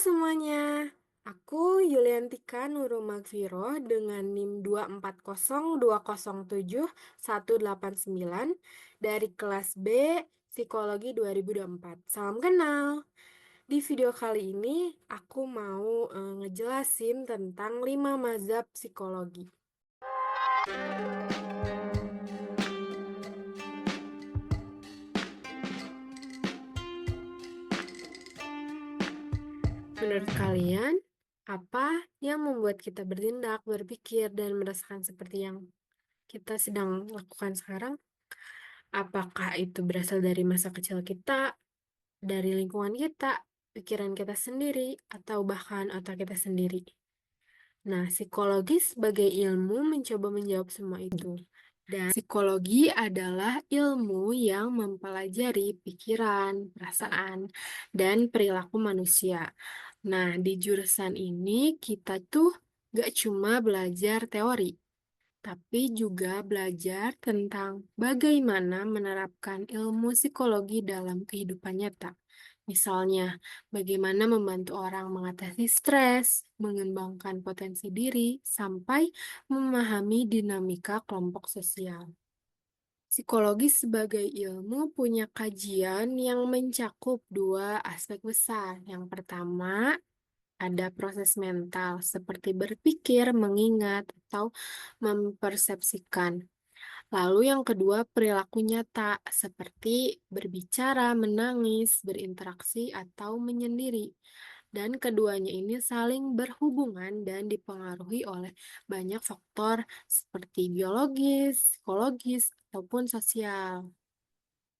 semuanya, aku Yuliantika Nurul Magfiro dengan NIM 240207189 dari kelas B Psikologi 2024. Salam kenal. Di video kali ini aku mau ngejelasin tentang 5 mazhab psikologi. Menurut kalian, apa yang membuat kita bertindak, berpikir, dan merasakan seperti yang kita sedang lakukan sekarang? Apakah itu berasal dari masa kecil kita, dari lingkungan kita, pikiran kita sendiri, atau bahkan otak kita sendiri? Nah, psikologi sebagai ilmu mencoba menjawab semua itu. Dan psikologi adalah ilmu yang mempelajari pikiran, perasaan, dan perilaku manusia. Nah, di jurusan ini kita tuh gak cuma belajar teori, tapi juga belajar tentang bagaimana menerapkan ilmu psikologi dalam kehidupan nyata. Misalnya, bagaimana membantu orang mengatasi stres, mengembangkan potensi diri, sampai memahami dinamika kelompok sosial. Psikologi sebagai ilmu punya kajian yang mencakup dua aspek besar. Yang pertama, ada proses mental seperti berpikir, mengingat, atau mempersepsikan. Lalu yang kedua, perilaku nyata seperti berbicara, menangis, berinteraksi, atau menyendiri. Dan keduanya ini saling berhubungan dan dipengaruhi oleh banyak faktor seperti biologis, psikologis, ataupun sosial.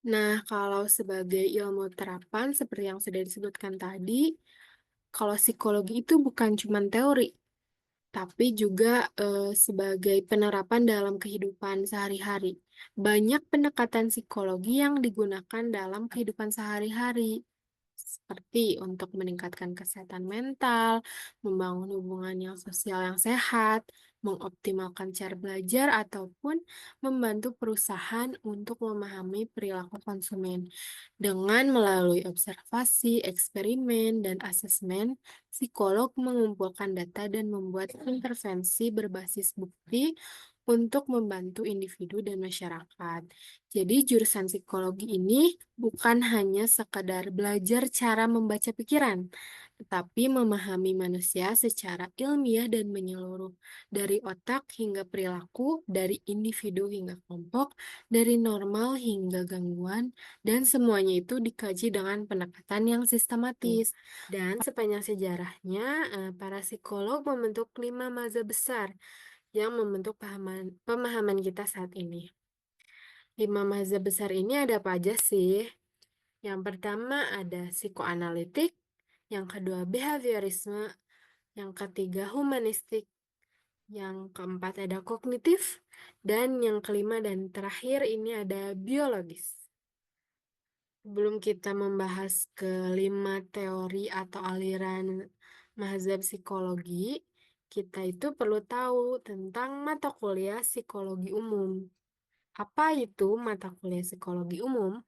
Nah, kalau sebagai ilmu terapan seperti yang sudah disebutkan tadi, kalau psikologi itu bukan cuma teori, tapi juga sebagai penerapan dalam kehidupan sehari-hari. Banyak pendekatan psikologi yang digunakan dalam kehidupan sehari-hari, seperti untuk meningkatkan kesehatan mental, membangun hubungan yang sosial yang sehat, mengoptimalkan cara belajar, ataupun membantu perusahaan untuk memahami perilaku konsumen. Dengan melalui observasi, eksperimen, dan asesmen, psikolog mengumpulkan data dan membuat intervensi berbasis bukti untuk membantu individu dan masyarakat. Jadi jurusan psikologi ini bukan hanya sekadar belajar cara membaca pikiran, tetapi memahami manusia secara ilmiah dan menyeluruh, dari otak hingga perilaku, dari individu hingga kelompok, dari normal hingga gangguan, dan semuanya itu dikaji dengan pendekatan yang sistematis. Dan sepanjang sejarahnya, para psikolog membentuk 5 mazhab besar yang membentuk pemahaman kita saat ini. 5 mazhab besar ini ada apa aja sih? Yang pertama ada psikoanalitik, yang kedua behaviorisme, yang ketiga humanistik, yang keempat ada kognitif, dan yang kelima dan terakhir ini ada biologis. Sebelum kita membahas kelima teori atau aliran mazhab psikologi, kita itu perlu tahu tentang mata kuliah psikologi umum. Apa itu mata kuliah psikologi umum?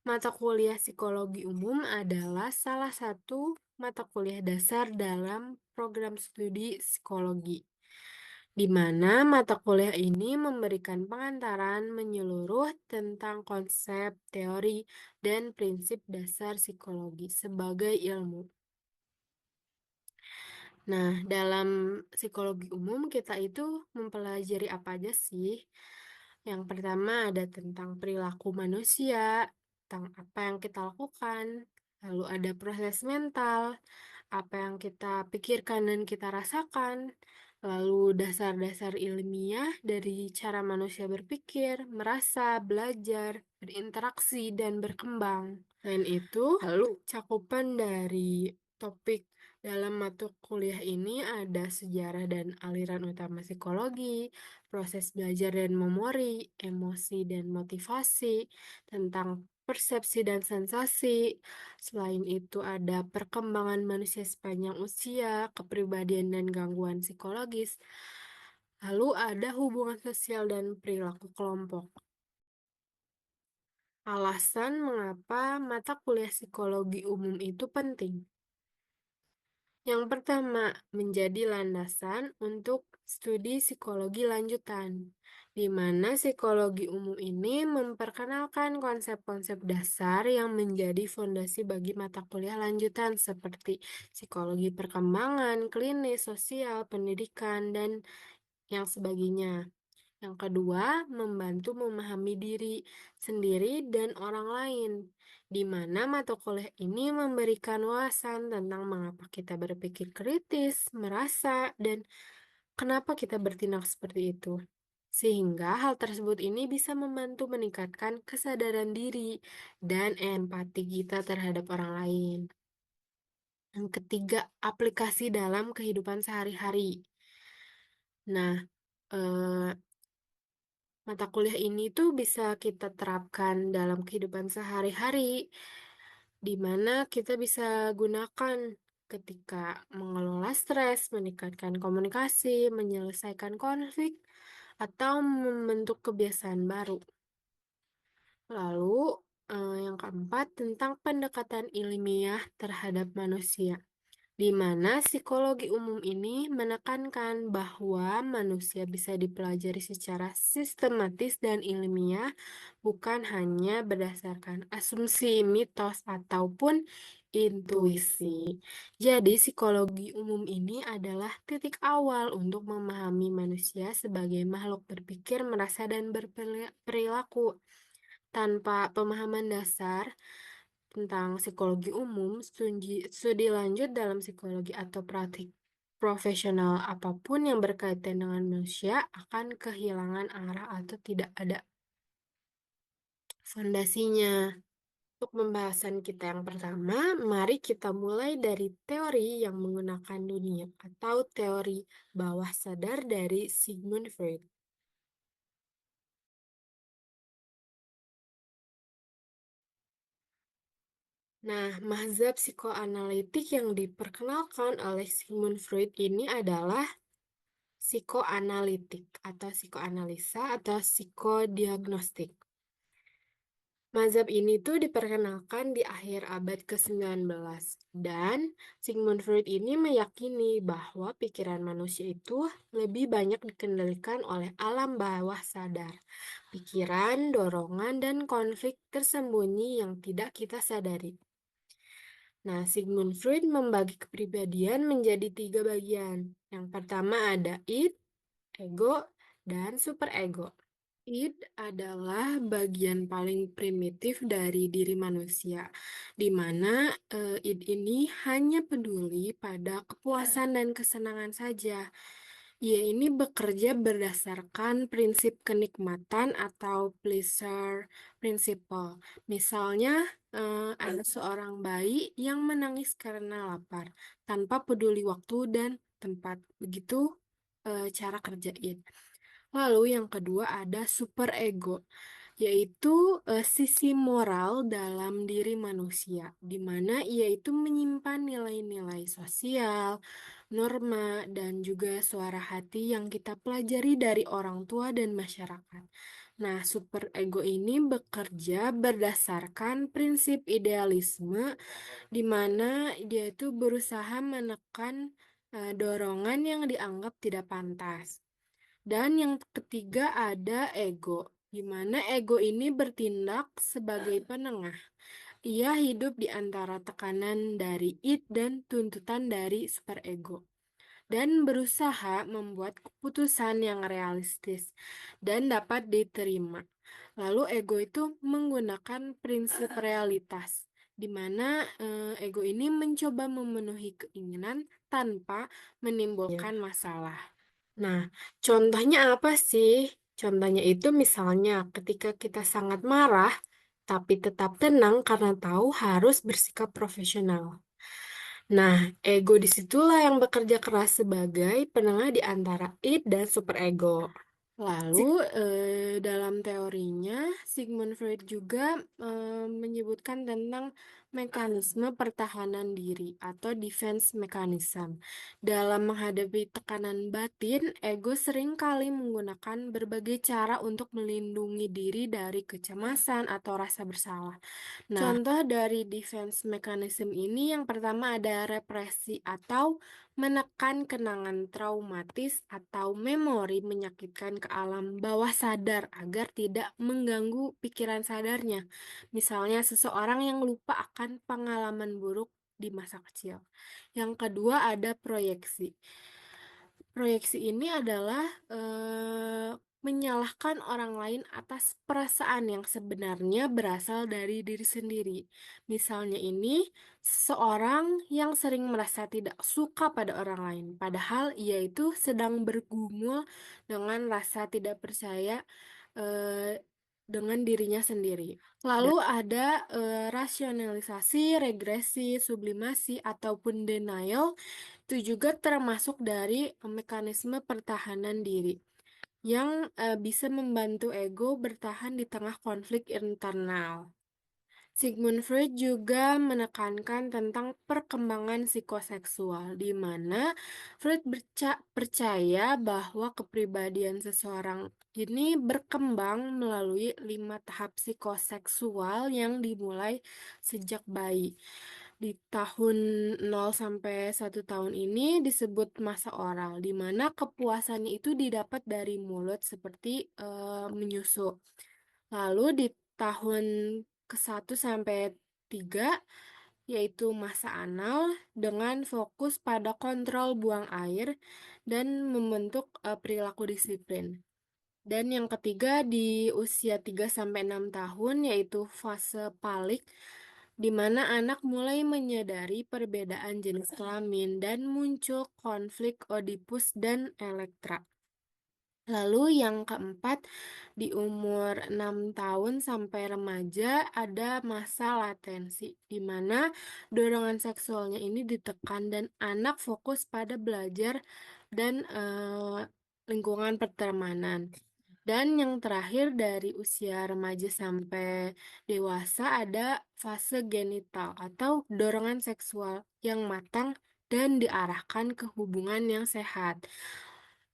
Mata kuliah psikologi umum adalah salah satu mata kuliah dasar dalam program studi psikologi, di mana mata kuliah ini memberikan pengantaran menyeluruh tentang konsep, teori, dan prinsip dasar psikologi sebagai ilmu. Nah, dalam psikologi umum kita itu mempelajari apa aja sih? Yang pertama ada tentang perilaku manusia, tentang apa yang kita lakukan, lalu ada proses mental, apa yang kita pikirkan dan kita rasakan, lalu dasar-dasar ilmiah dari cara manusia berpikir, merasa, belajar, berinteraksi, dan berkembang. Selain itu, lalu cakupan dari topik dalam mata kuliah ini ada sejarah dan aliran utama psikologi, proses belajar dan memori, emosi dan motivasi, tentang persepsi dan sensasi. Selain itu ada perkembangan manusia sepanjang usia, kepribadian dan gangguan psikologis. Lalu ada hubungan sosial dan perilaku kelompok. Alasan mengapa mata kuliah psikologi umum itu penting. Yang pertama, menjadi landasan untuk studi psikologi lanjutan, di mana psikologi umum ini memperkenalkan konsep-konsep dasar yang menjadi fondasi bagi mata kuliah lanjutan seperti psikologi perkembangan, klinis, sosial, pendidikan, dan yang sebagainya. Yang kedua, membantu memahami diri sendiri dan orang lain, di mana mata kuliah ini memberikan wawasan tentang mengapa kita berpikir kritis, merasa, dan kenapa kita bertindak seperti itu. Sehingga hal tersebut ini bisa membantu meningkatkan kesadaran diri dan empati kita terhadap orang lain. Yang ketiga, aplikasi dalam kehidupan sehari-hari. Nah, eh, mata kuliah ini tuh bisa kita terapkan dalam kehidupan sehari-hari, di mana kita bisa gunakan ketika mengelola stres, meningkatkan komunikasi, menyelesaikan konflik, atau membentuk kebiasaan baru. Lalu, yang keempat tentang pendekatan ilmiah terhadap manusia, di mana psikologi umum ini menekankan bahwa manusia bisa dipelajari secara sistematis dan ilmiah, bukan hanya berdasarkan asumsi, mitos, ataupun intuisi. Jadi, psikologi umum ini adalah titik awal untuk memahami manusia sebagai makhluk berpikir, merasa, dan berperilaku. Tanpa pemahaman dasar tentang psikologi umum, studi lanjut dalam psikologi atau praktik profesional apapun yang berkaitan dengan manusia akan kehilangan arah atau tidak ada fondasinya. Untuk pembahasan kita yang pertama, mari kita mulai dari teori yang menggunakan dunia atau teori bawah sadar dari Sigmund Freud. Nah, mazhab psikoanalitik yang diperkenalkan oleh Sigmund Freud ini adalah psikoanalitik atau psikoanalisa atau psikodiagnostik. Mazhab ini tuh diperkenalkan di akhir abad ke-19 dan Sigmund Freud ini meyakini bahwa pikiran manusia itu lebih banyak dikendalikan oleh alam bawah sadar, pikiran, dorongan, dan konflik tersembunyi yang tidak kita sadari. Nah, Sigmund Freud membagi kepribadian menjadi 3 bagian. Yang pertama ada id, ego, dan superego. Id adalah bagian paling primitif dari diri manusia, di mana id ini hanya peduli pada kepuasan dan kesenangan saja. Ia ini bekerja berdasarkan prinsip kenikmatan atau pleasure principle. Misalnya, ada seorang bayi yang menangis karena lapar, tanpa peduli waktu dan tempat. Begitu cara kerja id. Lalu yang kedua ada superego, yaitu sisi moral dalam diri manusia, di mana ia itu menyimpan nilai-nilai sosial, norma, dan juga suara hati yang kita pelajari dari orang tua dan masyarakat. Nah, superego ini bekerja berdasarkan prinsip idealisme, di mana dia itu berusaha menekan dorongan yang dianggap tidak pantas. Dan yang ketiga ada ego, di mana ego ini bertindak sebagai penengah. Ia hidup di antara tekanan dari id dan tuntutan dari superego, dan berusaha membuat keputusan yang realistis dan dapat diterima. Lalu ego itu menggunakan prinsip realitas, di mana ego ini mencoba memenuhi keinginan tanpa menimbulkan masalah. Nah, contohnya apa sih? Contohnya itu misalnya ketika kita sangat marah, tapi tetap tenang karena tahu harus bersikap profesional. Nah, ego disitulah yang bekerja keras sebagai penengah di antara id dan superego. Lalu, dalam teorinya, Sigmund Freud juga menyebutkan tentang mekanisme pertahanan diri atau defense mechanism. Dalam menghadapi tekanan batin, ego seringkali menggunakan berbagai cara untuk melindungi diri dari kecemasan atau rasa bersalah. Nah, contoh dari defense mechanism ini yang pertama ada represi atau menekan kenangan traumatis atau memori menyakitkan ke alam bawah sadar agar tidak mengganggu pikiran sadarnya. Misalnya seseorang yang lupa akan pengalaman buruk di masa kecil. Yang kedua ada proyeksi. Proyeksi ini adalah menyalahkan orang lain atas perasaan yang sebenarnya berasal dari diri sendiri. Misalnya ini, seseorang yang sering merasa tidak suka pada orang lain, padahal ia itu sedang bergumul dengan rasa tidak percaya eh, dengan dirinya sendiri. Lalu ada rasionalisasi, regresi, sublimasi, ataupun denial. Itu juga termasuk dari mekanisme pertahanan diri yang bisa membantu ego bertahan di tengah konflik internal. Sigmund Freud juga menekankan tentang perkembangan psikoseksual, di mana Freud percaya bahwa kepribadian seseorang ini berkembang melalui 5 tahap psikoseksual yang dimulai sejak bayi. Di tahun 0 sampai 1 tahun ini disebut masa oral, di mana kepuasannya itu didapat dari mulut seperti menyusu. Lalu di tahun ke-1 sampai 3 yaitu masa anal dengan fokus pada kontrol buang air dan membentuk perilaku disiplin. Dan yang ketiga di usia 3 sampai 6 tahun yaitu fase palik di mana anak mulai menyadari perbedaan jenis kelamin dan muncul konflik Oedipus dan Elektra. Lalu yang keempat, di umur 6 tahun sampai remaja ada masa latensi, di mana dorongan seksualnya ini ditekan dan anak fokus pada belajar dan lingkungan pertemanan. Dan yang terakhir dari usia remaja sampai dewasa ada fase genital atau dorongan seksual yang matang dan diarahkan ke hubungan yang sehat.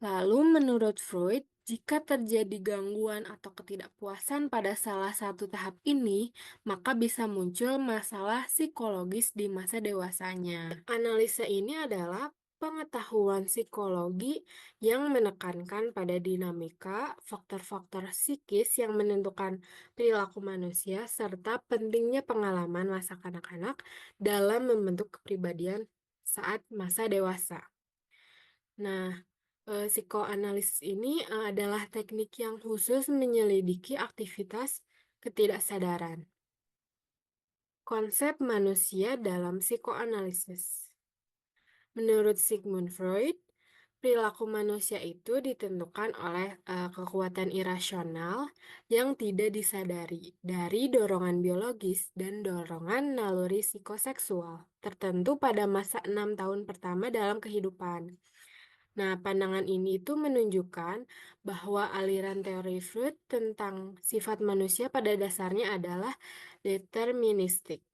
Lalu menurut Freud, jika terjadi gangguan atau ketidakpuasan pada salah satu tahap ini, maka bisa muncul masalah psikologis di masa dewasanya. Analisa ini adalah pengetahuan psikologi yang menekankan pada dinamika, faktor-faktor psikis yang menentukan perilaku manusia, serta pentingnya pengalaman masa kanak-kanak dalam membentuk kepribadian saat masa dewasa. Nah, psikoanalisis ini adalah teknik yang khusus menyelidiki aktivitas ketidaksadaran. Konsep manusia dalam psikoanalisis. Menurut Sigmund Freud, perilaku manusia itu ditentukan oleh kekuatan irasional yang tidak disadari dari dorongan biologis dan dorongan naluri psikoseksual tertentu pada masa 6 tahun pertama dalam kehidupan. Nah, pandangan ini itu menunjukkan bahwa aliran teori Freud tentang sifat manusia pada dasarnya adalah deterministik.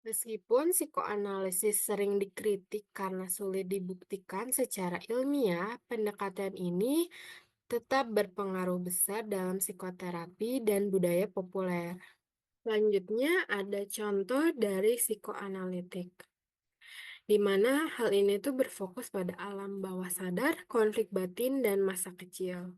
Meskipun psikoanalisis sering dikritik karena sulit dibuktikan secara ilmiah, pendekatan ini tetap berpengaruh besar dalam psikoterapi dan budaya populer. Selanjutnya ada contoh dari psikoanalitik, di mana hal ini tuh berfokus pada alam bawah sadar, konflik batin, dan masa kecil.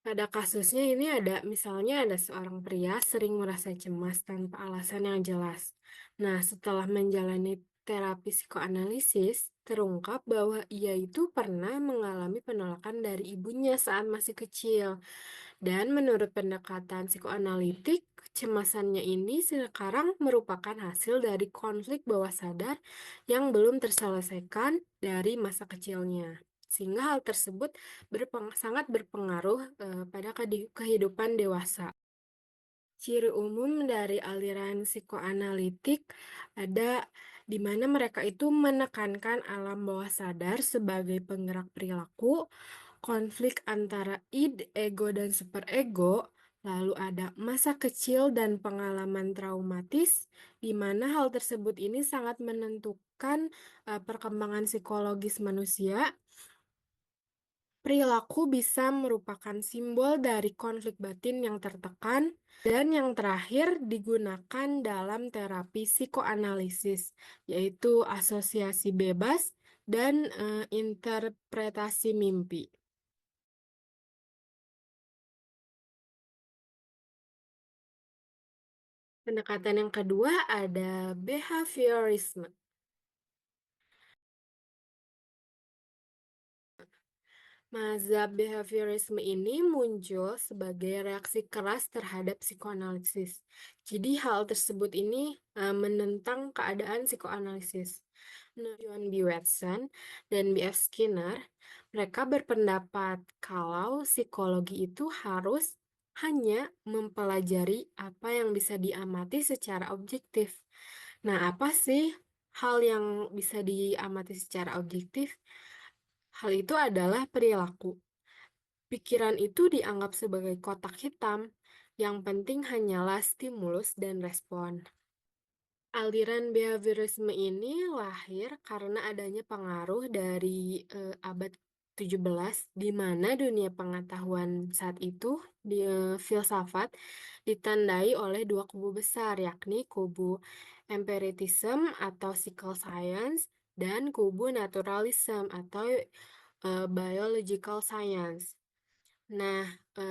Pada kasusnya ini misalnya ada seorang pria sering merasa cemas tanpa alasan yang jelas. Nah, setelah menjalani terapi psikoanalisis, terungkap bahwa ia itu pernah mengalami penolakan dari ibunya saat masih kecil. Dan menurut pendekatan psikoanalitik, kecemasannya ini sekarang merupakan hasil dari konflik bawah sadar yang belum terselesaikan dari masa kecilnya. Sehingga hal tersebut sangat berpengaruh pada kehidupan dewasa. Ciri umum dari aliran psikoanalitik ada di mana mereka itu menekankan alam bawah sadar sebagai penggerak perilaku, konflik antara id, ego, dan superego, lalu ada masa kecil dan pengalaman traumatis, di mana hal tersebut ini sangat menentukan perkembangan psikologis manusia. Perilaku bisa merupakan simbol dari konflik batin yang tertekan, dan yang terakhir digunakan dalam terapi psikoanalisis, yaitu asosiasi bebas dan interpretasi mimpi. Pendekatan yang kedua ada behaviorisme. Mazhab behaviorisme ini muncul sebagai reaksi keras terhadap psikoanalisis. Jadi hal tersebut ini menentang keadaan psikoanalisis. Nah, John B. Watson dan B.F. Skinner, mereka berpendapat kalau psikologi itu harus hanya mempelajari apa yang bisa diamati secara objektif. Nah, apa sih hal yang bisa diamati secara objektif? Hal itu adalah perilaku. Pikiran itu dianggap sebagai kotak hitam, yang penting hanyalah stimulus dan respon. Aliran behaviorisme ini lahir karena adanya pengaruh dari abad 17, di mana dunia pengetahuan saat itu, di filsafat, ditandai oleh dua kubu besar, yakni kubu empiricism atau physical science dan kubu naturalism atau biological science. Nah,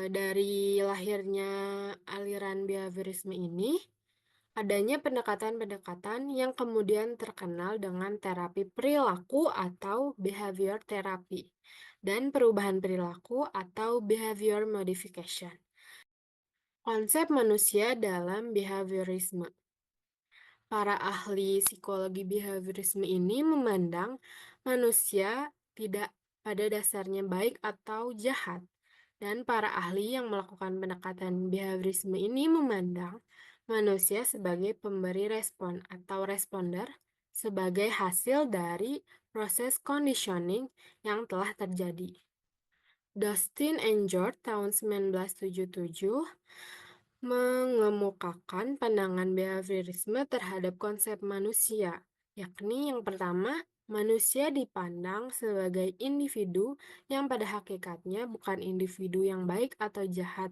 dari lahirnya aliran behaviorisme ini, adanya pendekatan-pendekatan yang kemudian terkenal dengan terapi perilaku atau behavior therapy, dan perubahan perilaku atau behavior modification. Konsep manusia dalam behaviorisme. Para ahli psikologi behaviorisme ini memandang manusia tidak pada dasarnya baik atau jahat. Dan para ahli yang melakukan pendekatan behaviorisme ini memandang manusia sebagai pemberi respon atau responder sebagai hasil dari proses conditioning yang telah terjadi. Dustin and George tahun 1977 mengemukakan pandangan behaviorisme terhadap konsep manusia, yakni yang pertama, manusia dipandang sebagai individu yang pada hakikatnya bukan individu yang baik atau jahat,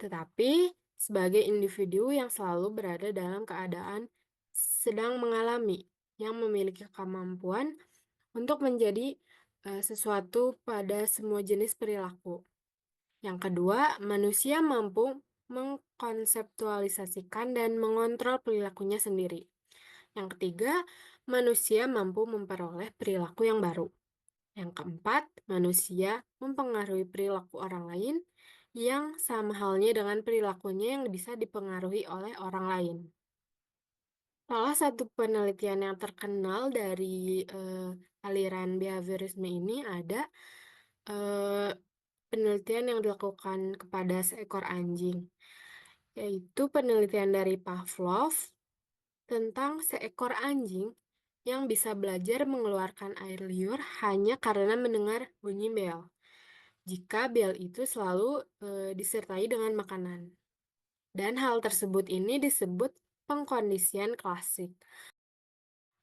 tetapi sebagai individu yang selalu berada dalam keadaan sedang mengalami, yang memiliki kemampuan untuk menjadi sesuatu pada semua jenis perilaku. Yang kedua, manusia mampu mengkonseptualisasikan dan mengontrol perilakunya sendiri. Yang ketiga, manusia mampu memperoleh perilaku yang baru. Yang keempat, manusia mempengaruhi perilaku orang lain yang sama halnya dengan perilakunya yang bisa dipengaruhi oleh orang lain. Salah satu penelitian yang terkenal dari aliran behaviorisme ini ada penelitian yang dilakukan kepada seekor anjing, yaitu penelitian dari Pavlov tentang seekor anjing yang bisa belajar mengeluarkan air liur hanya karena mendengar bunyi bel, jika bel itu selalu disertai dengan makanan. Dan hal tersebut ini disebut pengkondisian klasik.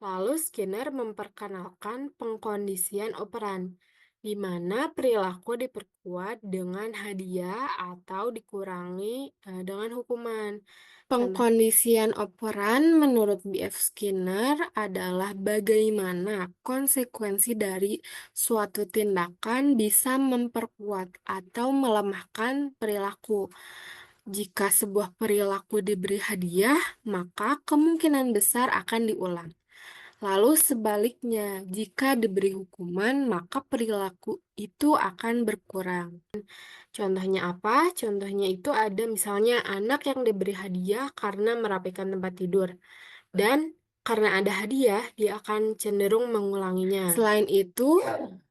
Lalu Skinner memperkenalkan pengkondisian operan, di mana perilaku diperkuat dengan hadiah atau dikurangi dengan hukuman. Pengkondisian operan menurut B.F. Skinner adalah bagaimana konsekuensi dari suatu tindakan bisa memperkuat atau melemahkan perilaku. Jika sebuah perilaku diberi hadiah, maka kemungkinan besar akan diulang. Lalu sebaliknya, jika diberi hukuman, maka perilaku itu akan berkurang. Contohnya apa? Contohnya itu ada misalnya anak yang diberi hadiah karena merapikan tempat tidur. Dan karena ada hadiah, dia akan cenderung mengulanginya. Selain itu,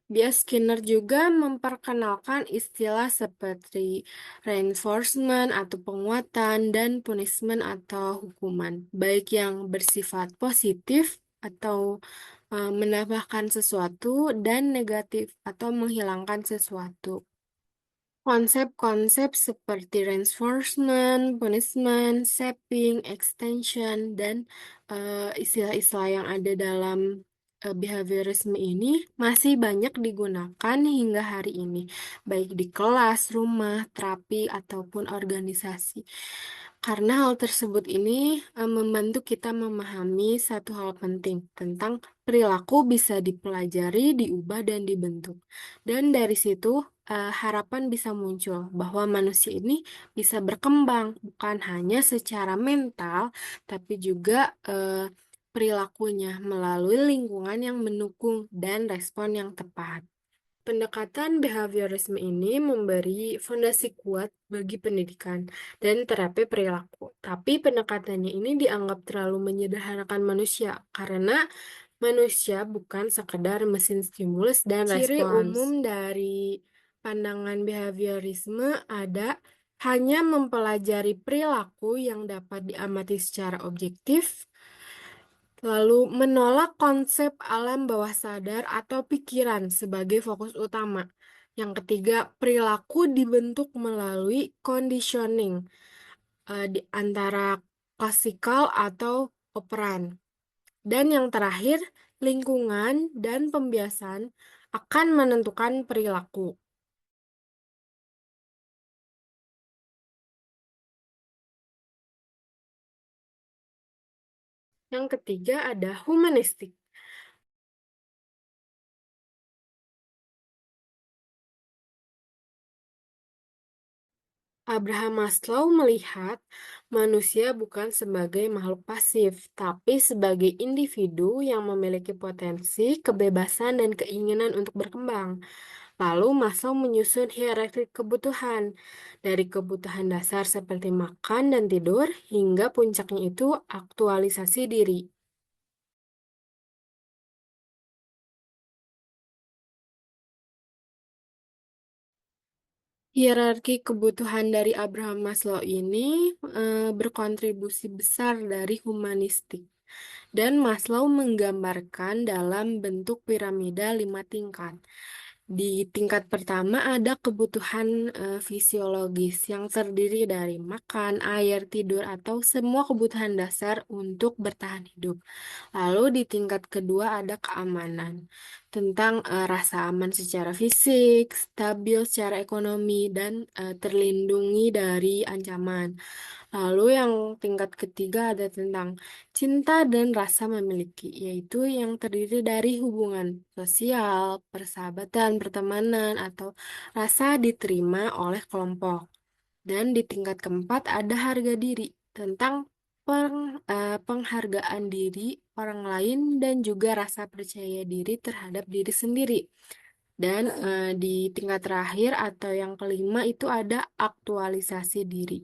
Bias Skinner juga memperkenalkan istilah seperti reinforcement atau penguatan dan punishment atau hukuman, baik yang bersifat positif atau menambahkan sesuatu, dan negatif atau menghilangkan sesuatu. Konsep-konsep seperti reinforcement, punishment, shaping, extension, dan istilah-istilah yang ada dalam behaviorisme ini masih banyak digunakan hingga hari ini, baik di kelas, rumah, terapi, ataupun organisasi. Karena hal tersebut ini membantu kita memahami satu hal penting tentang perilaku bisa dipelajari, diubah, dan dibentuk. Dan dari situ harapan bisa muncul bahwa manusia ini bisa berkembang bukan hanya secara mental, tapi juga perilakunya melalui lingkungan yang mendukung dan respon yang tepat. Pendekatan behaviorisme ini memberi fondasi kuat bagi pendidikan dan terapi perilaku. Tapi pendekatannya ini dianggap terlalu menyederhanakan manusia karena manusia bukan sekedar mesin stimulus dan Ciri respons. Umum dari pandangan behaviorisme ada hanya mempelajari perilaku yang dapat diamati secara objektif, lalu menolak konsep alam bawah sadar atau pikiran sebagai fokus utama. Yang ketiga, perilaku dibentuk melalui conditioning di antara klasikal atau operan. Dan yang terakhir, lingkungan dan pembiasan akan menentukan perilaku. Yang ketiga ada humanistik. Abraham Maslow melihat manusia bukan sebagai makhluk pasif, tapi sebagai individu yang memiliki potensi, kebebasan, dan keinginan untuk berkembang. Lalu Maslow menyusun hierarki kebutuhan, dari kebutuhan dasar seperti makan dan tidur, hingga puncaknya itu aktualisasi diri. Hierarki kebutuhan dari Abraham Maslow ini berkontribusi besar dari humanistik. Dan Maslow menggambarkan dalam bentuk piramida 5 tingkat. Di tingkat pertama ada kebutuhan fisiologis yang terdiri dari makan, air, tidur, atau semua kebutuhan dasar untuk bertahan hidup. Lalu di tingkat kedua ada keamanan, tentang rasa aman secara fisik, stabil secara ekonomi, dan terlindungi dari ancaman. Lalu yang tingkat ketiga ada tentang cinta dan rasa memiliki, yaitu yang terdiri dari hubungan sosial, persahabatan, pertemanan, atau rasa diterima oleh kelompok. Dan di tingkat keempat ada harga diri, tentang penghargaan diri orang lain dan juga rasa percaya diri terhadap diri sendiri. Dan di tingkat terakhir atau yang kelima itu ada aktualisasi diri.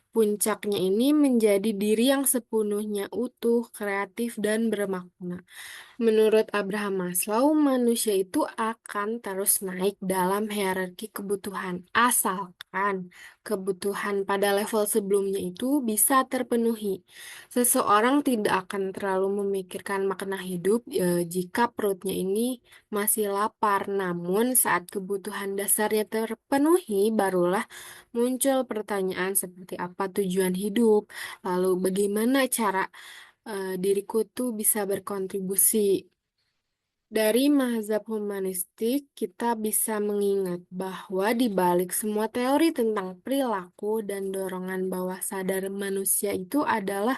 Puncaknya ini menjadi diri yang sepenuhnya utuh, kreatif, dan bermakna. Menurut Abraham Maslow, manusia itu akan terus naik dalam hierarki kebutuhan, asalkan kebutuhan pada level sebelumnya itu bisa terpenuhi. Seseorang tidak akan terlalu memikirkan makna hidup jika perutnya ini masih lapar, namun saat kebutuhan dasarnya terpenuhi, barulah muncul pertanyaan seperti apa tujuan hidup, lalu bagaimana cara diriku tuh bisa berkontribusi. Dari mazhab humanistik, kita bisa mengingat bahwa di balik semua teori tentang perilaku dan dorongan bawah sadar manusia itu adalah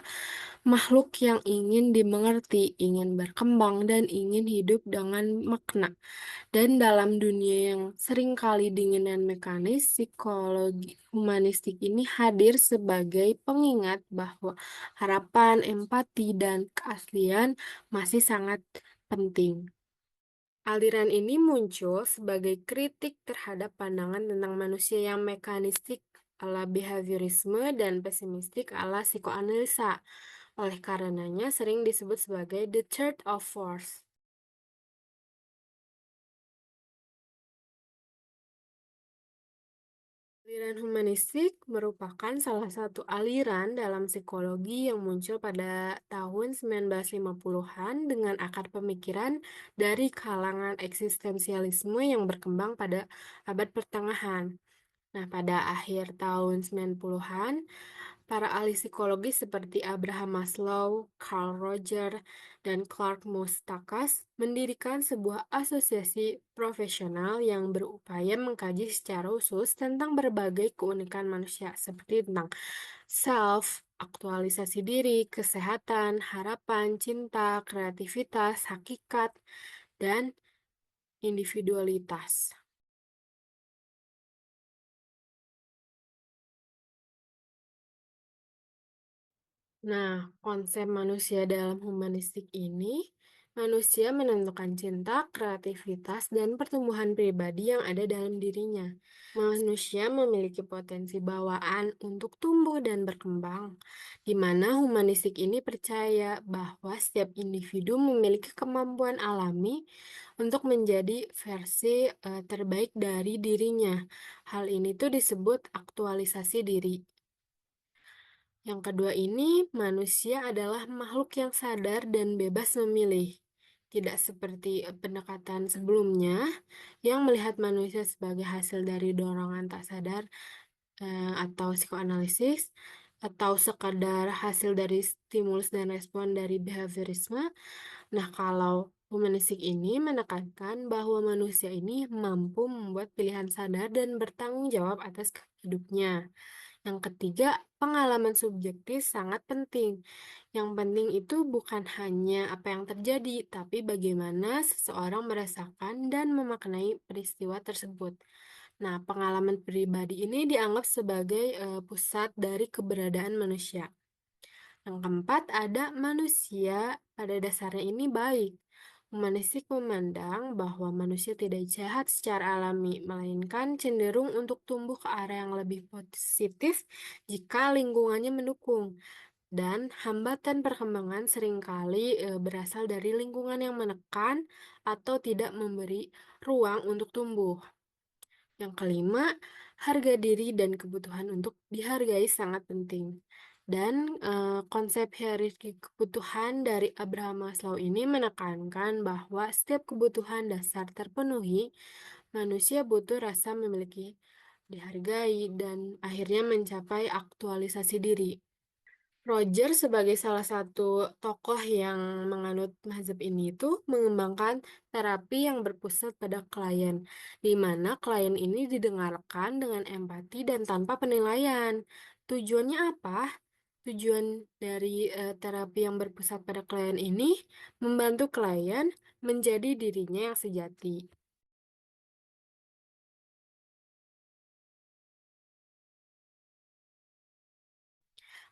makhluk yang ingin dimengerti, ingin berkembang, dan ingin hidup dengan makna. Dan dalam dunia yang seringkali dingin dan mekanis, psikologi humanistik ini hadir sebagai pengingat bahwa harapan, empati, dan keaslian masih sangat penting. Aliran ini muncul sebagai kritik terhadap pandangan tentang manusia yang mekanistik ala behaviorisme dan pesimistik ala psikoanalisa. Oleh karenanya sering disebut sebagai the third of force. Aliran humanistik merupakan salah satu aliran dalam psikologi yang muncul pada tahun 1950-an dengan akar pemikiran dari kalangan eksistensialisme yang berkembang pada abad pertengahan. Nah, pada akhir tahun 90-an, para ahli psikologi seperti Abraham Maslow, Carl Roger, dan Clark Mustakas mendirikan sebuah asosiasi profesional yang berupaya mengkaji secara khusus tentang berbagai keunikan manusia seperti tentang self, aktualisasi diri, kesehatan, harapan, cinta, kreativitas, hakikat, dan individualitas. Nah, konsep manusia dalam humanistik ini, manusia menentukan cinta, kreativitas, dan pertumbuhan pribadi yang ada dalam dirinya. Manusia memiliki potensi bawaan untuk tumbuh dan berkembang, di mana humanistik ini percaya bahwa setiap individu memiliki kemampuan alami untuk menjadi versi terbaik dari dirinya. Hal ini tuh disebut aktualisasi diri. Yang kedua ini, manusia adalah makhluk yang sadar dan bebas memilih. Tidak seperti pendekatan sebelumnya yang melihat manusia sebagai hasil dari dorongan tak sadar atau psikoanalisis atau sekadar hasil dari stimulus dan respon dari behaviorisme. Nah, kalau humanistik ini menekankan bahwa manusia ini mampu membuat pilihan sadar dan bertanggung jawab atas hidupnya. Yang ketiga, pengalaman subjektif sangat penting. Yang penting itu bukan hanya apa yang terjadi, tapi bagaimana seseorang merasakan dan memaknai peristiwa tersebut. Nah, pengalaman pribadi ini dianggap sebagai pusat dari keberadaan manusia. Yang keempat, ada manusia pada dasarnya ini baik. Humanistik memandang bahwa manusia tidak jahat secara alami, melainkan cenderung untuk tumbuh ke arah yang lebih positif jika lingkungannya mendukung. Dan hambatan perkembangan seringkali berasal dari lingkungan yang menekan atau tidak memberi ruang untuk tumbuh. Yang kelima, harga diri dan kebutuhan untuk dihargai sangat penting. Dan konsep hierarki kebutuhan dari Abraham Maslow ini menekankan bahwa setiap kebutuhan dasar terpenuhi, manusia butuh rasa memiliki, dihargai, dan akhirnya mencapai aktualisasi diri. Roger sebagai salah satu tokoh yang menganut mazhab ini itu mengembangkan terapi yang berpusat pada klien, di mana klien ini didengarkan dengan empati dan tanpa penilaian. Tujuannya apa? Tujuan dari terapi yang berpusat pada klien ini membantu klien menjadi dirinya yang sejati.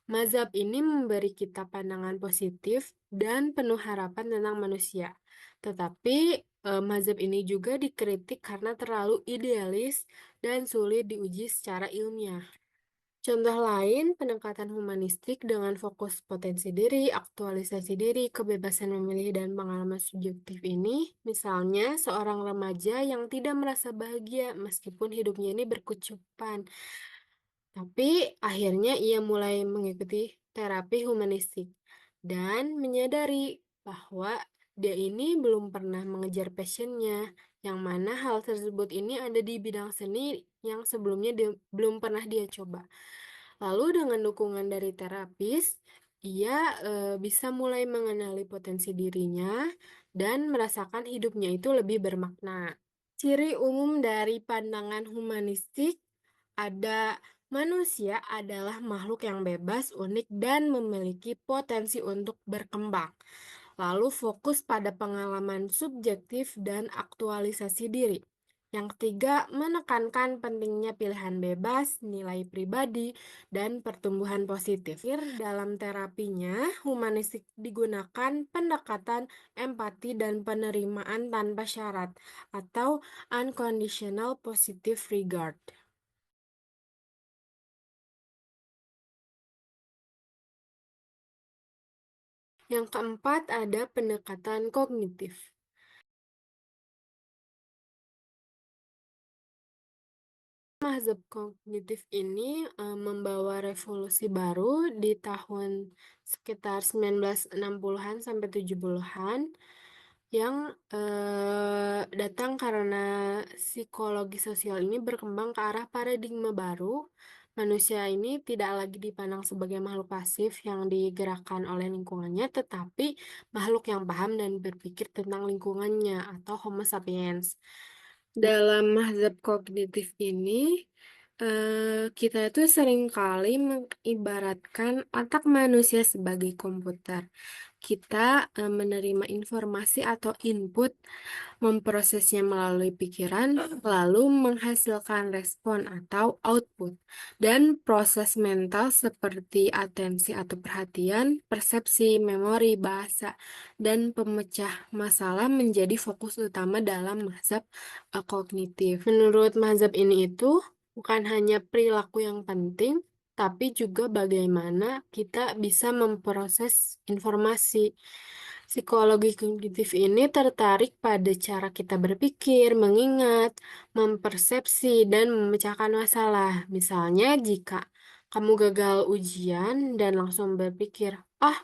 Mazhab ini memberi kita pandangan positif dan penuh harapan tentang manusia. Tetapi, mazhab ini juga dikritik karena terlalu idealis dan sulit diuji secara ilmiah. Contoh lain, pendekatan humanistik dengan fokus potensi diri, aktualisasi diri, kebebasan memilih, dan pengalaman subjektif ini, misalnya seorang remaja yang tidak merasa bahagia meskipun hidupnya ini berkecukupan. Tapi akhirnya ia mulai mengikuti terapi humanistik dan menyadari bahwa dia ini belum pernah mengejar passionnya, yang mana hal tersebut ini ada di bidang seni yang sebelumnya dia, belum pernah dia coba. Lalu dengan dukungan dari terapis, ia bisa mulai mengenali potensi dirinya dan merasakan hidupnya itu lebih bermakna. Ciri umum dari pandangan humanistik ada manusia adalah makhluk yang bebas, unik, dan memiliki potensi untuk berkembang. Lalu fokus pada pengalaman subjektif dan aktualisasi diri. Yang ketiga, menekankan pentingnya pilihan bebas, nilai pribadi, dan pertumbuhan positif. Dalam terapinya, humanistik digunakan pendekatan empati dan penerimaan tanpa syarat atau unconditional positive regard. Yang keempat ada pendekatan kognitif. Mazhab kognitif ini membawa revolusi baru di tahun sekitar 1960-an sampai 70-an yang datang karena psikologi sosial ini berkembang ke arah paradigma baru. Manusia ini tidak lagi dipandang sebagai makhluk pasif yang digerakkan oleh lingkungannya, tetapi makhluk yang paham dan berpikir tentang lingkungannya atau Homo sapiens. Dalam mazhab kognitif ini, kita itu seringkali mengibaratkan otak manusia sebagai komputer. Kita menerima informasi atau input, memprosesnya melalui pikiran, lalu menghasilkan respon atau output. Dan proses mental seperti atensi atau perhatian, persepsi, memori, bahasa, dan pemecah masalah menjadi fokus utama dalam mazhab kognitif. Menurut mazhab ini itu bukan hanya perilaku yang penting, tapi juga bagaimana kita bisa memproses informasi. Psikologi kognitif ini tertarik pada cara kita berpikir, mengingat, mempersepsi, dan memecahkan masalah. Misalnya, jika kamu gagal ujian dan langsung berpikir, "Ah,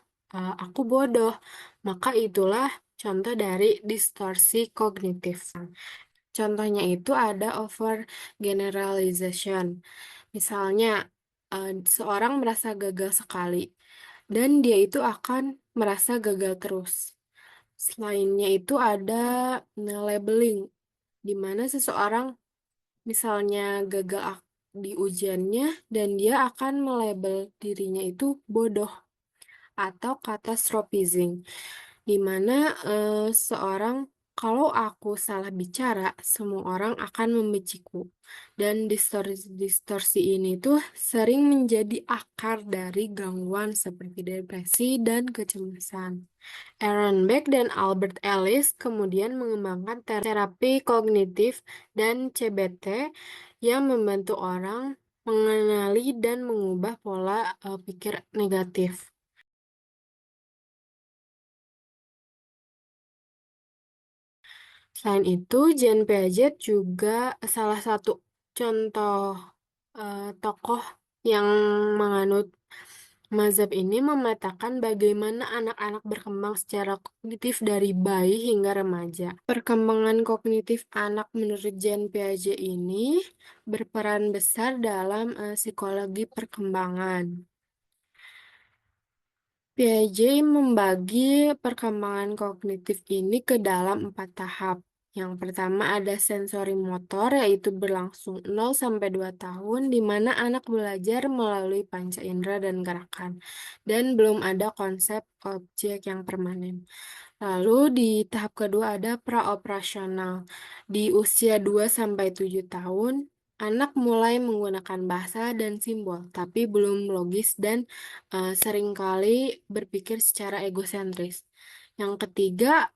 aku bodoh," maka itulah contoh dari distorsi kognitif. Contohnya itu ada overgeneralization. Misalnya, seorang merasa gagal sekali, dan dia itu akan merasa gagal terus. Selainnya itu ada labeling, di mana seseorang misalnya gagal di ujiannya, dan dia akan melabel dirinya itu bodoh atau katastrofizing, di mana seorang kalau aku salah bicara, semua orang akan membenciku. Dan distorsi ini tuh sering menjadi akar dari gangguan seperti depresi dan kecemasan. Aaron Beck dan Albert Ellis kemudian mengembangkan terapi kognitif dan CBT yang membantu orang mengenali dan mengubah pola pikir negatif. Selain itu, Jean Piaget juga salah satu contoh tokoh yang menganut mazhab ini, memetakan bagaimana anak-anak berkembang secara kognitif dari bayi hingga remaja. Perkembangan kognitif anak menurut Jean Piaget ini berperan besar dalam psikologi perkembangan. Piaget membagi perkembangan kognitif ini ke dalam 4 tahap. Yang pertama ada sensori motor, yaitu berlangsung 0 sampai 2 tahun, di mana anak belajar melalui panca indera dan gerakan, dan belum ada konsep objek yang permanen. Lalu di tahap kedua ada praoperasional. Di usia 2 sampai 7 tahun, anak mulai menggunakan bahasa dan simbol, tapi belum logis dan seringkali berpikir secara egosentris. Yang ketiga,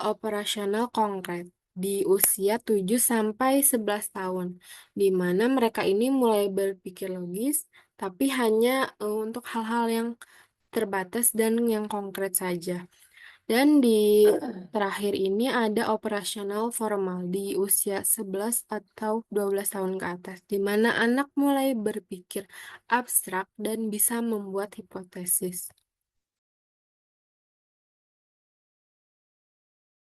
operasional konkret di usia 7 sampai 11 tahun, di mana mereka ini mulai berpikir logis, tapi hanya untuk hal-hal yang terbatas dan yang konkret saja. Dan di terakhir ini ada operasional formal di usia 11 atau 12 tahun ke atas, di mana anak mulai berpikir abstrak dan bisa membuat hipotesis.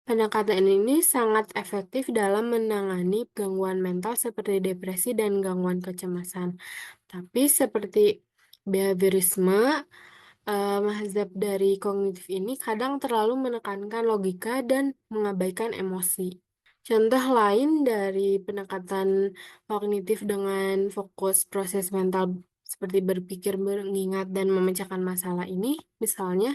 Pendekatan ini sangat efektif dalam menangani gangguan mental seperti depresi dan gangguan kecemasan. Tapi seperti behaviorisme, mazhab dari kognitif ini kadang terlalu menekankan logika dan mengabaikan emosi. Contoh lain dari pendekatan kognitif dengan fokus proses mental seperti berpikir, mengingat, dan memecahkan masalah ini, misalnya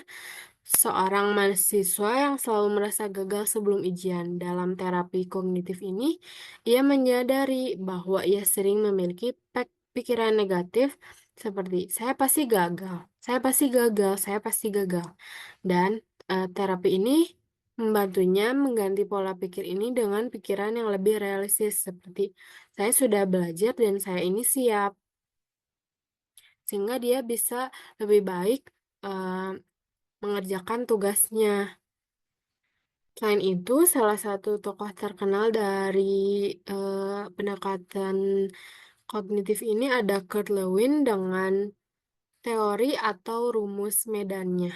seorang mahasiswa yang selalu merasa gagal sebelum ujian. Dalam terapi kognitif ini, ia menyadari bahwa ia sering memiliki pikiran negatif seperti saya pasti gagal, saya pasti gagal, saya pasti gagal. Dan terapi ini membantunya mengganti pola pikir ini dengan pikiran yang lebih realistis seperti saya sudah belajar dan saya ini siap. Sehingga dia bisa lebih baik eh, mengerjakan tugasnya. Selain itu, salah satu tokoh terkenal dari pendekatan kognitif ini ada Kurt Lewin dengan teori atau rumus medannya.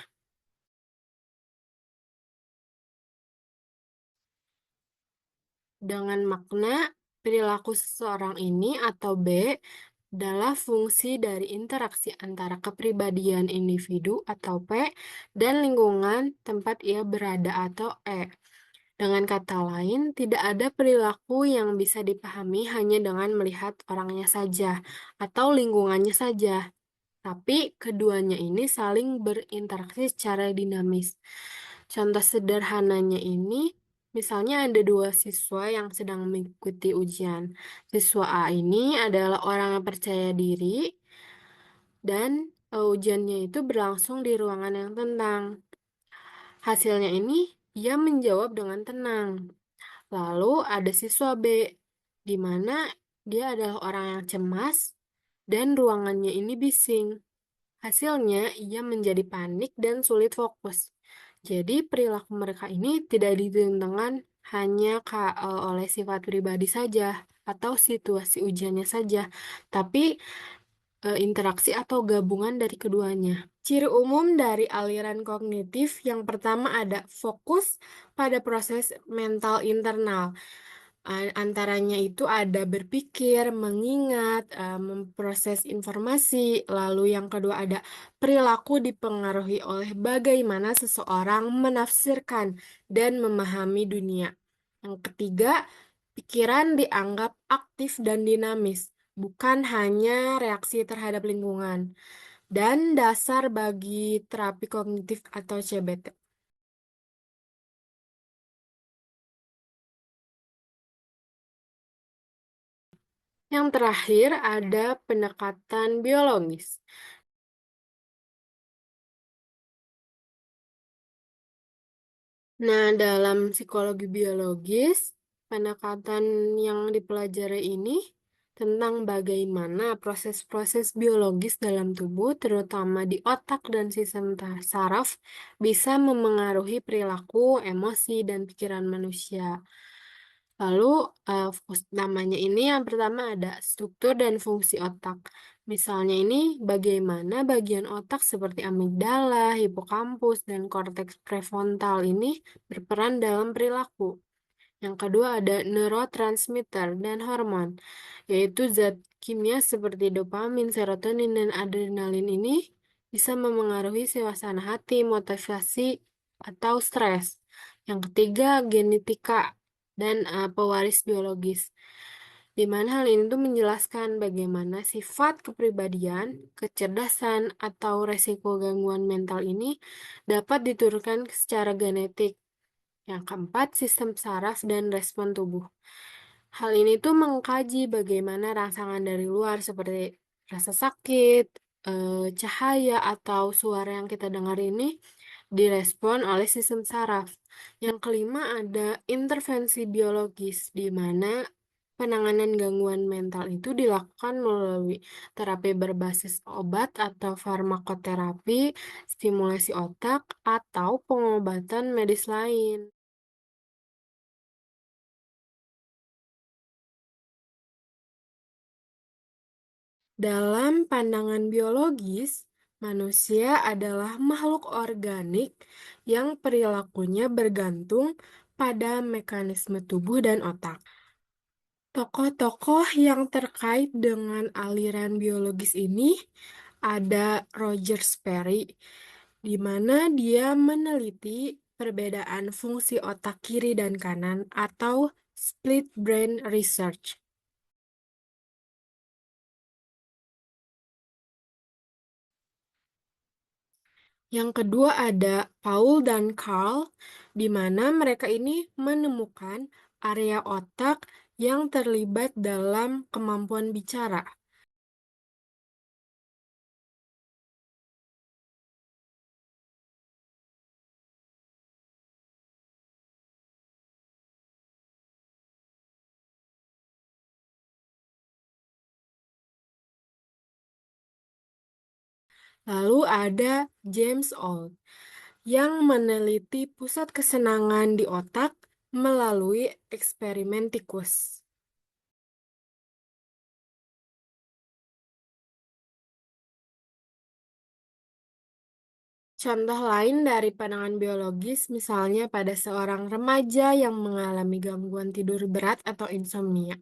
Dengan makna perilaku seseorang ini atau B adalah fungsi dari interaksi antara kepribadian individu atau P dan lingkungan tempat ia berada atau E. Dengan kata lain, tidak ada perilaku yang bisa dipahami hanya dengan melihat orangnya saja atau lingkungannya saja, tapi keduanya ini saling berinteraksi secara dinamis. Contoh sederhananya ini, misalnya ada dua siswa yang sedang mengikuti ujian. Siswa A ini adalah orang yang percaya diri dan ujiannya itu berlangsung di ruangan yang tenang. Hasilnya ini, ia menjawab dengan tenang. Lalu ada siswa B, di mana dia adalah orang yang cemas dan ruangannya ini bising. Hasilnya, ia menjadi panik dan sulit fokus. Jadi, perilaku mereka ini tidak ditentukan hanya oleh sifat pribadi saja atau situasi ujiannya saja, tapi interaksi atau gabungan dari keduanya. Ciri umum dari aliran kognitif yang pertama ada fokus pada proses mental internal. Antaranya itu ada berpikir, mengingat, memproses informasi, lalu yang kedua ada perilaku dipengaruhi oleh bagaimana seseorang menafsirkan dan memahami dunia. Yang ketiga, pikiran dianggap aktif dan dinamis, bukan hanya reaksi terhadap lingkungan. Dan dasar bagi terapi kognitif atau CBT. Yang terakhir ada pendekatan biologis. Nah, dalam psikologi biologis, pendekatan yang dipelajari ini tentang bagaimana proses-proses biologis dalam tubuh, terutama di otak dan sistem saraf, bisa memengaruhi perilaku, emosi, dan pikiran manusia. Lalu, fokus utamanya ini yang pertama ada struktur dan fungsi otak. Misalnya ini bagaimana bagian otak seperti amigdala, hipokampus, dan korteks prefrontal ini berperan dalam perilaku. Yang kedua ada neurotransmitter dan hormon, yaitu zat kimia seperti dopamin, serotonin, dan adrenalin ini bisa memengaruhi suasana hati, motivasi, atau stres. Yang ketiga genetika dan pewaris biologis, di mana hal ini tuh menjelaskan bagaimana sifat kepribadian, kecerdasan, atau resiko gangguan mental ini dapat diturunkan secara genetik. Yang keempat, sistem saraf dan respon tubuh. Hal ini tuh mengkaji bagaimana rangsangan dari luar seperti rasa sakit, cahaya, atau suara yang kita dengar ini direspon oleh sistem saraf. Yang kelima ada intervensi biologis, di mana penanganan gangguan mental itu dilakukan melalui terapi berbasis obat atau farmakoterapi, stimulasi otak, atau pengobatan medis lain. Dalam pandangan biologis, manusia adalah makhluk organik yang perilakunya bergantung pada mekanisme tubuh dan otak. Tokoh-tokoh yang terkait dengan aliran biologis ini ada Roger Sperry, di mana dia meneliti perbedaan fungsi otak kiri dan kanan atau split brain research. Yang kedua ada Paul dan Carl, di mana mereka ini menemukan area otak yang terlibat dalam kemampuan bicara. Lalu ada James Old yang meneliti pusat kesenangan di otak melalui eksperimen tikus. Contoh lain dari pandangan biologis, misalnya pada seorang remaja yang mengalami gangguan tidur berat atau insomnia,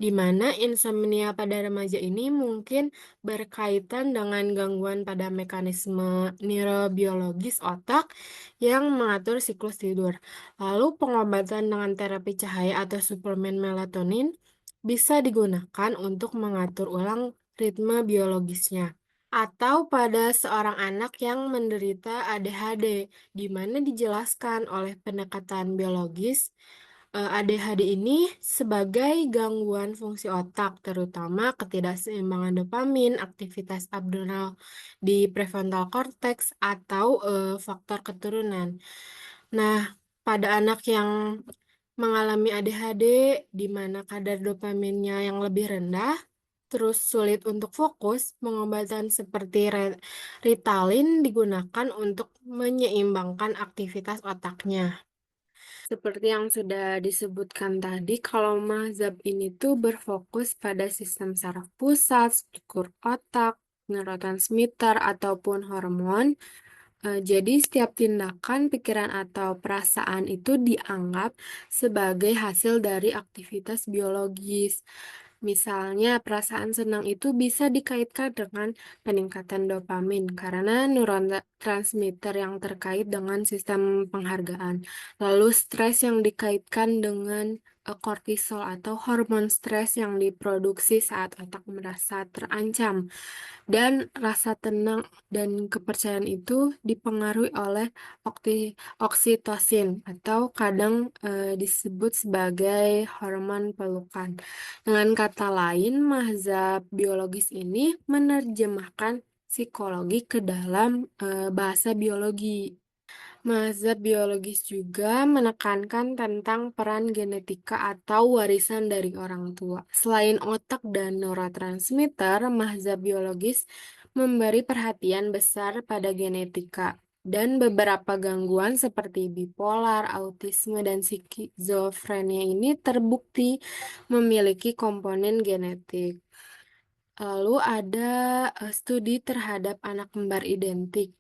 di mana insomnia pada remaja ini mungkin berkaitan dengan gangguan pada mekanisme neurobiologis otak yang mengatur siklus tidur. Lalu pengobatan dengan terapi cahaya atau suplemen melatonin bisa digunakan untuk mengatur ulang ritme biologisnya. Atau pada seorang anak yang menderita ADHD, di mana dijelaskan oleh pendekatan biologis, ADHD ini sebagai gangguan fungsi otak, terutama ketidakseimbangan dopamin, aktivitas abnormal di prefrontal cortex, atau faktor keturunan. Nah, pada anak yang mengalami ADHD, di mana kadar dopaminnya yang lebih rendah, terus sulit untuk fokus, pengobatan seperti Ritalin digunakan untuk menyeimbangkan aktivitas otaknya. Seperti yang sudah disebutkan tadi, kalau mazhab ini tuh berfokus pada sistem saraf pusat, struktur otak, neurotransmitter, ataupun hormon. Jadi setiap tindakan, pikiran, atau perasaan itu dianggap sebagai hasil dari aktivitas biologis. Misalnya, perasaan senang itu bisa dikaitkan dengan peningkatan dopamin karena neurotransmitter yang terkait dengan sistem penghargaan. Lalu stres yang dikaitkan dengan kortisol atau hormon stres yang diproduksi saat otak merasa terancam. Dan rasa tenang dan kepercayaan itu dipengaruhi oleh oksitosin atau kadang disebut sebagai hormon pelukan. Dengan kata lain, mazhab biologis ini menerjemahkan psikologi ke dalam bahasa biologi. Mazhab biologis juga menekankan tentang peran genetika atau warisan dari orang tua. Selain otak dan neurotransmitter, mazhab biologis memberi perhatian besar pada genetika. Dan beberapa gangguan seperti bipolar, autisme, dan skizofrenia ini terbukti memiliki komponen genetik. Lalu ada studi terhadap anak kembar identik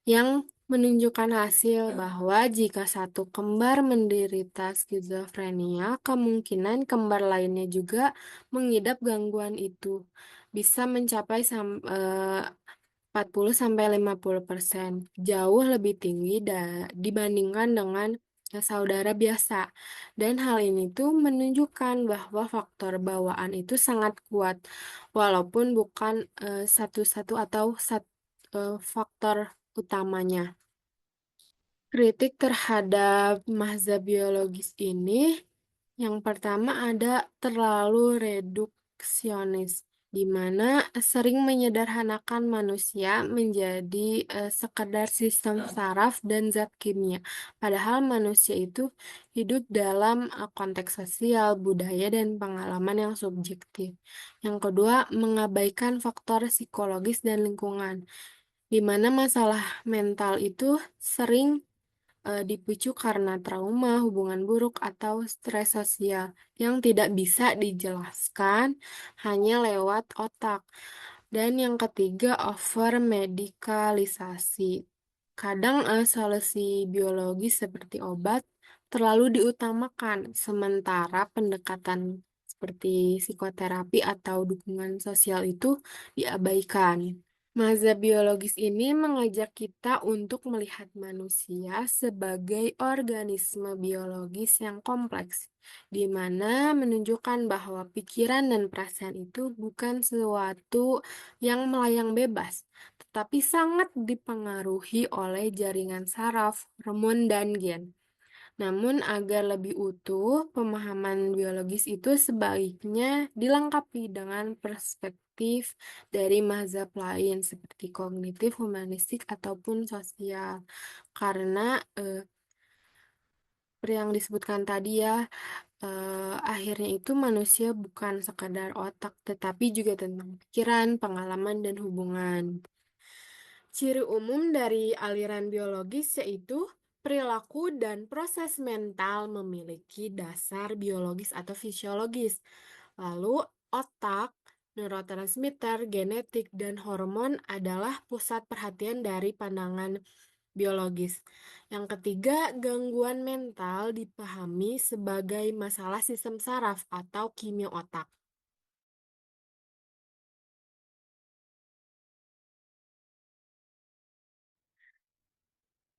yang menunjukkan hasil bahwa jika satu kembar menderita skizofrenia, kemungkinan kembar lainnya juga mengidap gangguan itu. Bisa mencapai 40-50%, jauh lebih tinggi dibandingkan dengan saudara biasa. Dan hal ini tuh menunjukkan bahwa faktor bawaan itu sangat kuat, walaupun bukan satu-satu atau faktor utamanya. Kritik terhadap mazhab biologis ini, yang pertama ada terlalu reduksionis, di mana sering menyederhanakan manusia menjadi sekedar sistem saraf dan zat kimia. Padahal manusia itu hidup dalam konteks sosial, budaya, dan pengalaman yang subjektif. Yang kedua, mengabaikan faktor psikologis dan lingkungan, di mana masalah mental itu sering dipicu karena trauma, hubungan buruk, atau stres sosial yang tidak bisa dijelaskan hanya lewat otak. Dan yang ketiga, over medikalisasi. Kadang solusi biologis seperti obat terlalu diutamakan, sementara pendekatan seperti psikoterapi atau dukungan sosial itu diabaikan. Mazhab biologis ini mengajak kita untuk melihat manusia sebagai organisme biologis yang kompleks, di mana menunjukkan bahwa pikiran dan perasaan itu bukan sesuatu yang melayang bebas, tetapi sangat dipengaruhi oleh jaringan saraf, hormon, dan gen. Namun, agar lebih utuh, pemahaman biologis itu sebaiknya dilengkapi dengan perspektif dari mazhab lain seperti kognitif, humanistik, ataupun sosial. Karena seperti yang disebutkan tadi ya, akhirnya itu manusia bukan sekadar otak, tetapi juga tentang pikiran, pengalaman, dan hubungan. Ciri umum dari aliran biologis yaitu perilaku dan proses mental memiliki dasar biologis atau fisiologis. Lalu, otak Neurotransmitter, genetik, dan hormon adalah pusat perhatian dari pandangan biologis. Yang ketiga, gangguan mental dipahami sebagai masalah sistem saraf atau kimia otak.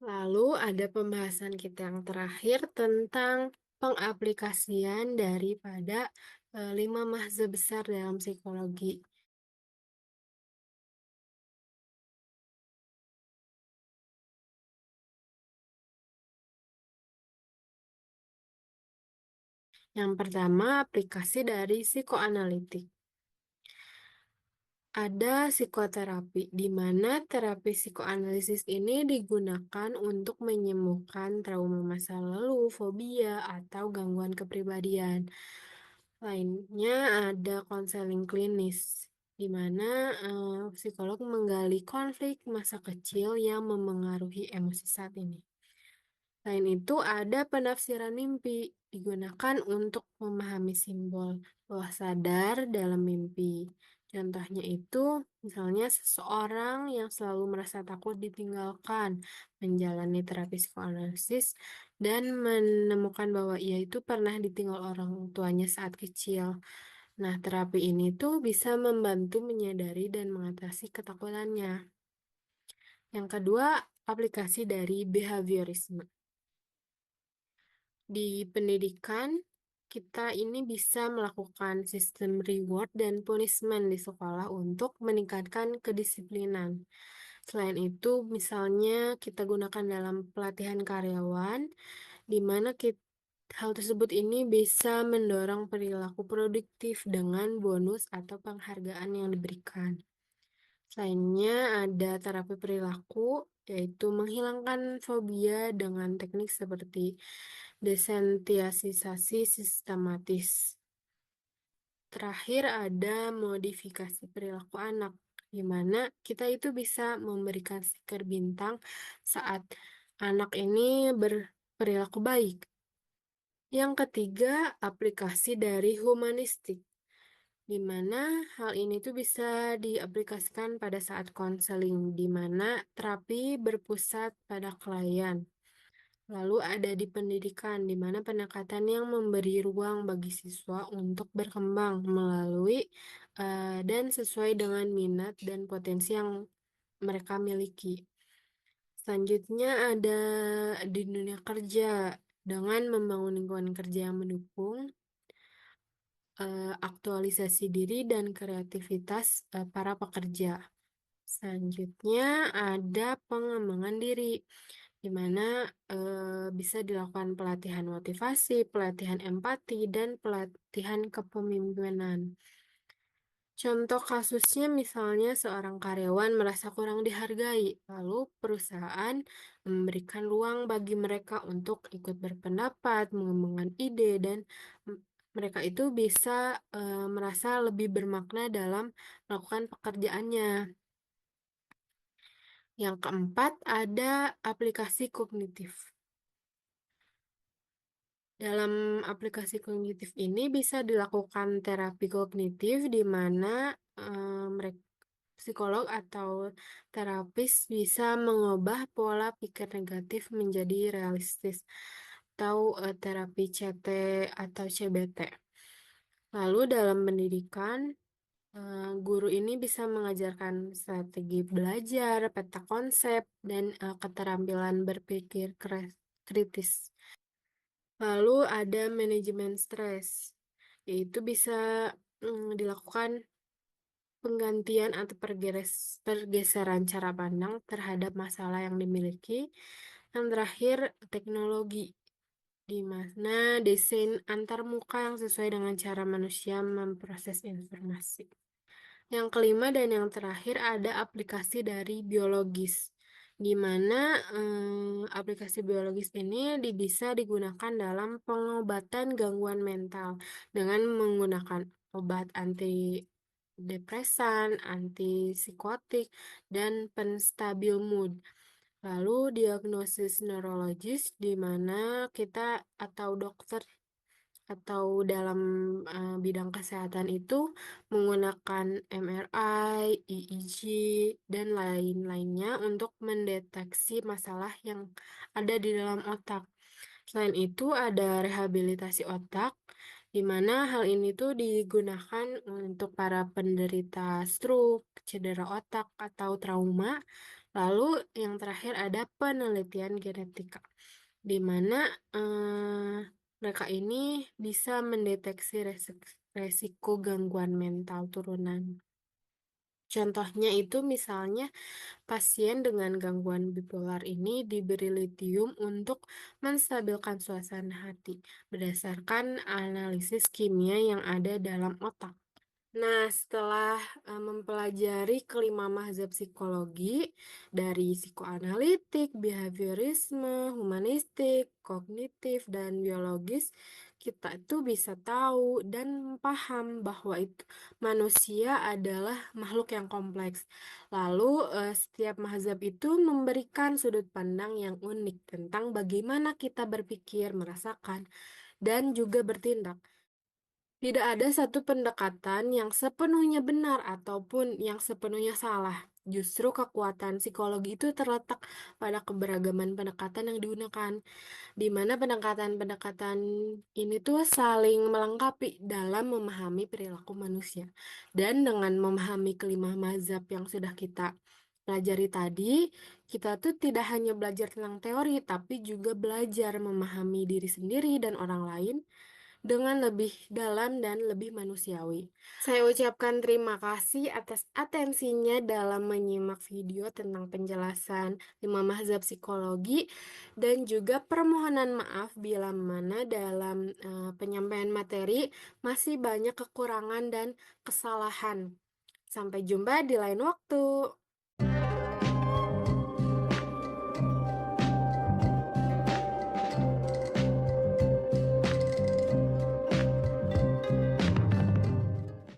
Lalu ada pembahasan kita yang terakhir tentang pengaplikasian daripada 5 mazhab besar dalam psikologi. Yang pertama, aplikasi dari psikoanalitik. Ada psikoterapi, di mana terapi psikoanalisis ini digunakan untuk menyembuhkan trauma masa lalu, fobia, atau gangguan kepribadian. Lainnya ada konseling klinis, di mana psikolog menggali konflik masa kecil yang memengaruhi emosi saat ini. Selain itu, ada penafsiran mimpi, digunakan untuk memahami simbol bawah sadar dalam mimpi. Contohnya itu, misalnya seseorang yang selalu merasa takut ditinggalkan, menjalani terapi psikoanalisis, dan menemukan bahwa ia itu pernah ditinggal orang tuanya saat kecil. Nah, terapi ini tuh bisa membantu menyadari dan mengatasi ketakutannya. Yang kedua, aplikasi dari behaviorisme. Di pendidikan, kita ini bisa melakukan sistem reward dan punishment di sekolah untuk meningkatkan kedisiplinan. Selain itu, misalnya kita gunakan dalam pelatihan karyawan, di mana hal tersebut ini bisa mendorong perilaku produktif dengan bonus atau penghargaan yang diberikan. Selainnya ada terapi perilaku, yaitu menghilangkan fobia dengan teknik seperti desensitizasi sistematis. Terakhir ada modifikasi perilaku anak, di mana kita itu bisa memberikan stiker bintang saat anak ini berperilaku baik. Yang ketiga, aplikasi dari humanistik, di mana hal ini tuh bisa diaplikasikan pada saat konseling, di mana terapi berpusat pada klien. Lalu ada di pendidikan, di mana pendekatan yang memberi ruang bagi siswa untuk berkembang melalui dan sesuai dengan minat dan potensi yang mereka miliki. Selanjutnya ada di dunia kerja, dengan membangun lingkungan kerja yang mendukung aktualisasi diri dan kreativitas para pekerja. Selanjutnya ada pengembangan diri, di mana bisa dilakukan pelatihan motivasi, pelatihan empati, dan pelatihan kepemimpinan. Contoh kasusnya misalnya seorang karyawan merasa kurang dihargai, lalu perusahaan memberikan ruang bagi mereka untuk ikut berpendapat, mengembangkan ide, dan mereka itu bisa merasa lebih bermakna dalam melakukan pekerjaannya. Yang keempat, ada aplikasi kognitif. Dalam aplikasi kognitif ini bisa dilakukan terapi kognitif di mana mereka psikolog atau terapis bisa mengubah pola pikir negatif menjadi realistis atau terapi CT atau CBT. Lalu dalam pendidikan, guru ini bisa mengajarkan strategi belajar, peta konsep, dan keterampilan berpikir kritis. Lalu ada manajemen stres, yaitu bisa dilakukan penggantian atau pergeseran cara pandang terhadap masalah yang dimiliki. Yang terakhir, teknologi, di mana desain antarmuka yang sesuai dengan cara manusia memproses informasi. Yang kelima dan yang terakhir ada aplikasi dari biologis, di mana aplikasi biologis ini bisa digunakan dalam pengobatan gangguan mental dengan menggunakan obat antidepresan, antipsikotik, dan penstabil mood. Lalu diagnosis neurologis, di mana kita atau dokter atau dalam bidang kesehatan itu menggunakan MRI, EEG, dan lain-lainnya untuk mendeteksi masalah yang ada di dalam otak. Selain itu ada rehabilitasi otak, di mana hal ini tuh digunakan untuk para penderita stroke, cedera otak, atau trauma. Lalu yang terakhir ada penelitian genetika, di mana mereka ini bisa mendeteksi resiko gangguan mental turunan. Contohnya itu misalnya pasien dengan gangguan bipolar ini diberi litium untuk menstabilkan suasana hati berdasarkan analisis kimia yang ada dalam otak. Nah, setelah mempelajari kelima mazhab psikologi dari psikoanalitik, behaviorisme, humanistik, kognitif, dan biologis, kita itu bisa tahu dan paham bahwa itu manusia adalah makhluk yang kompleks. Lalu, setiap mazhab itu memberikan sudut pandang yang unik tentang bagaimana kita berpikir, merasakan, dan juga bertindak. Tidak ada satu pendekatan yang sepenuhnya benar ataupun yang sepenuhnya salah. Justru kekuatan psikologi itu terletak pada keberagaman pendekatan yang digunakan, di mana pendekatan-pendekatan ini tuh saling melengkapi dalam memahami perilaku manusia. Dan dengan memahami kelima mazhab yang sudah kita pelajari tadi, kita tuh tidak hanya belajar tentang teori, tapi juga belajar memahami diri sendiri dan orang lain dengan lebih dalam dan lebih manusiawi. Saya ucapkan terima kasih atas atensinya dalam menyimak video tentang penjelasan 5 mazhab psikologi dan juga permohonan maaf bila mana dalam penyampaian materi masih banyak kekurangan dan kesalahan. Sampai jumpa di lain waktu.